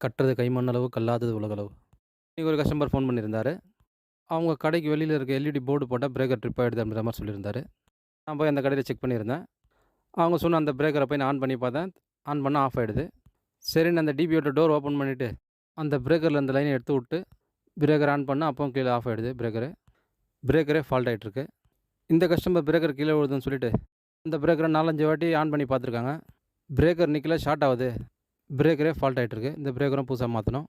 கட்டுறது கைமண்ணளவு, கல்லாதது உலகளவு. இன்னைக்கு ஒரு கஸ்டமர் ஃபோன் பண்ணியிருந்தாரு. அவங்க கடைக்கு வெளியில இருக்க எல்இடி போர்டு போட்டா பிரேக்கர் ட்ரிப் ஆயிடுது அப்படின்ற மாரி சொல்லியிருந்தாரு. நான் போய் அந்த கடையில செக் பண்ணியிருந்தேன். அவங்க சொன்ன அந்த பிரேக்கர போய் நான் ஆன் பண்ணி பார்த்தேன். ஆன் பண்ணா ஆஃப் ஆயிடுது. சரின்னு அந்த டிபியோட டோர் ஓப்பன் பண்ணிட்டு, அந்த பிரேக்கர்ல அந்த லைன எடுத்து விட்டு, பிரேக்கர் ஆன் பண்ணா அப்பவும் கீழ ஆஃப் ஆயிடுது பிரேக்கரு. பிரேக்கரே ஃபால்ட் ஆயிட்டுருக்கு. இந்த கஸ்டமர் பிரேக்கர் கீழ விழுதுன்னு சொல்லிட்டு, அந்த பிரேக்கர 4, 5 வாட்டி ஆன் பண்ணி பார்த்துருக்காங்க. பிரேக்கர் நிக்கல, ஷார்ட் ஆகுது. பிரேக்கரே ஃபால்ட் ஆயிட்டுருக்கு. இந்த பிரேக்கரும் புதுசா மாத்தணும்.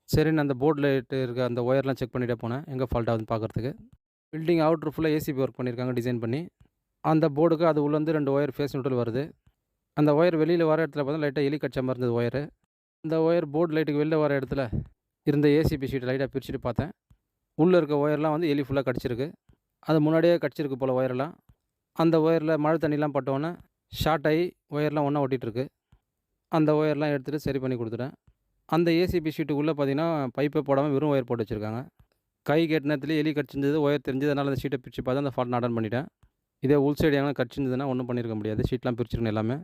சரின்னு அந்த போர்ட்ல இருக்க அந்த ஒயர்லாம் செக் பண்ணிட்டே போனேன். எங்கே ஃபால்ட் ஆகுதுன்னு பார்க்கறதுக்கு. பில்டிங் அவுட்ரு ஃபுல்லா ஏசிபி ஒர்க் பண்ணியிருக்காங்க டிசைன் பண்ணி. அந்த போர்டுக்கு அது உள்ளேருந்து 2 ஒயர் ஃபேஸ் நியூட்ரல் வருது. அந்த ஒயர் வெளியில வர இடத்துல பார்த்தா லைட்டா எலி கடிச்ச மாரி இருந்தது ஒயரு. அந்த ஒயர் போர்ட் லைட்டுக்கு வெளில வர இடத்துல இருந்த ஏசிபி ஷீட்ட லைட்டா பிரிச்சுட்டு பார்த்தேன். உள்ள இருக்க ஒயர்லாம் வந்து எலி ஃபுல்லா கடிச்சிருக்கு. அது முன்னாடியே கடிச்சிருக்கு போல ஒயரெல்லாம். அந்த ஒயர்ல மழை தண்ணிலாம் பட்டோனே ஷார்ட் ஆயி ஒயர்லாம் ஒண்ணா ஒட்டிட்டுருக்கு. அந்த ஒயர்லாம் எடுத்துட்டு சரி பண்ணி குடுத்துட்டேன். அந்த ஏசிபி ஷீட்டுக்குள்ள பார்த்தீங்கன்னா, பைப்பே போடாம வெறும் ஒயர் போட்டு வச்சிருக்காங்க. கைக்கு எட்டுன இடத்துலயே எலி கடிச்சிருந்தது, ஒயர் தெரிஞ்சது. அதனால அந்த ஷீட்ட பிரிச்சு பார்த்து அந்த ஃபால்ட்ட நான் அட்டெண்ட் பண்ணிட்டேன். இதே உள் சைடு எங்கனா கடிச்சிருந்ததுன்னா ஒண்ணும் பண்ணியிருக்க முடியாது. ஷீட்லாம் பிரிச்சிருக்கணும் எல்லாமே.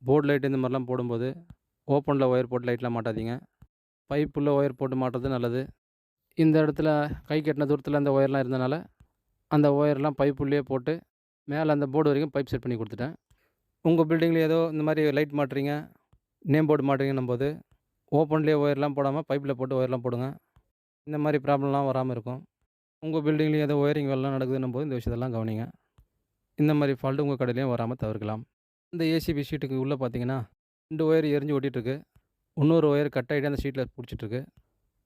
போர்ட் லைட் இந்த மாரிலாம் போடும்போது, ஓப்பன்ல ஒயர் போட்டு லைட்லாம் மாட்டாதீங்க. பைப் உள்ள ஒயர் போட்டு மாட்டுறது நல்லது. இந்த இடத்துல கைக்கு எட்டுன தூரத்தில அந்த ஒயர்லாம் இருந்தனால, அந்த ஒயர்லாம் பைப் உள்ளேயே போட்டு, மேல அந்த போர்டு வரைக்கும் பைப் செட் பண்ணி குடுத்துட்டேன். உங்க பில்டிங்ல ஏதோ இந்த மாரி லைட் மாட்டுறீங்க, நேம் போர்டு மாட்டுறீங்கன்னும்போது, ஓப்பன்லேயே ஒயர்லாம் போடாம பைப்ல போட்டு ஒயர்லாம் போடுங்க. இந்த மாரி ப்ராப்ளம்லாம் வராம இருக்கும். உங்க பில்டிங்லயும் ஏதோ ஒயரிங் வேலைலாம் நடக்குதுன்னும்போது இந்த விஷயத்தெல்லாம் கவனிங்க. இந்த மாரி ஃபால்ட் உங்க கடையிலயும் வராம தவிர்க்கலாம். இந்த ஏசிபி ஷீட்டுக்கு உள்ள பார்த்தீங்கன்னா, 2 ஒயர் எரிஞ்சு ஒட்டிட்டுருக்கு. இன்னொரு ஒயர் கட் ஆயிட்டு அந்த ஷீட்ல புடிச்சிட்டுருக்கு.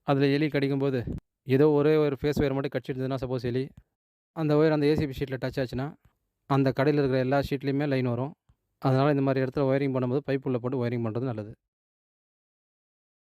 அதில எலி கடிக்கும்போது, ஏதோ ஒரே ஒரு ஃபேஸ் ஒயர் மட்டும் கடிச்சிருந்ததுன்னா சப்போஸ் எலி, அந்த ஒயர் அந்த ஏசிபி ஷீட்ல டச் ஆச்சுன்னா, அந்த கடையில இருக்கிற எல்லா ஷீட்லயுமே லைன் வரும். அதனால இந்த மாரி இடத்துல ஒயரிங் பண்ணும்போது பைப் உள்ள போட்டு ஒயரிங் பண்ணுறது நல்லது.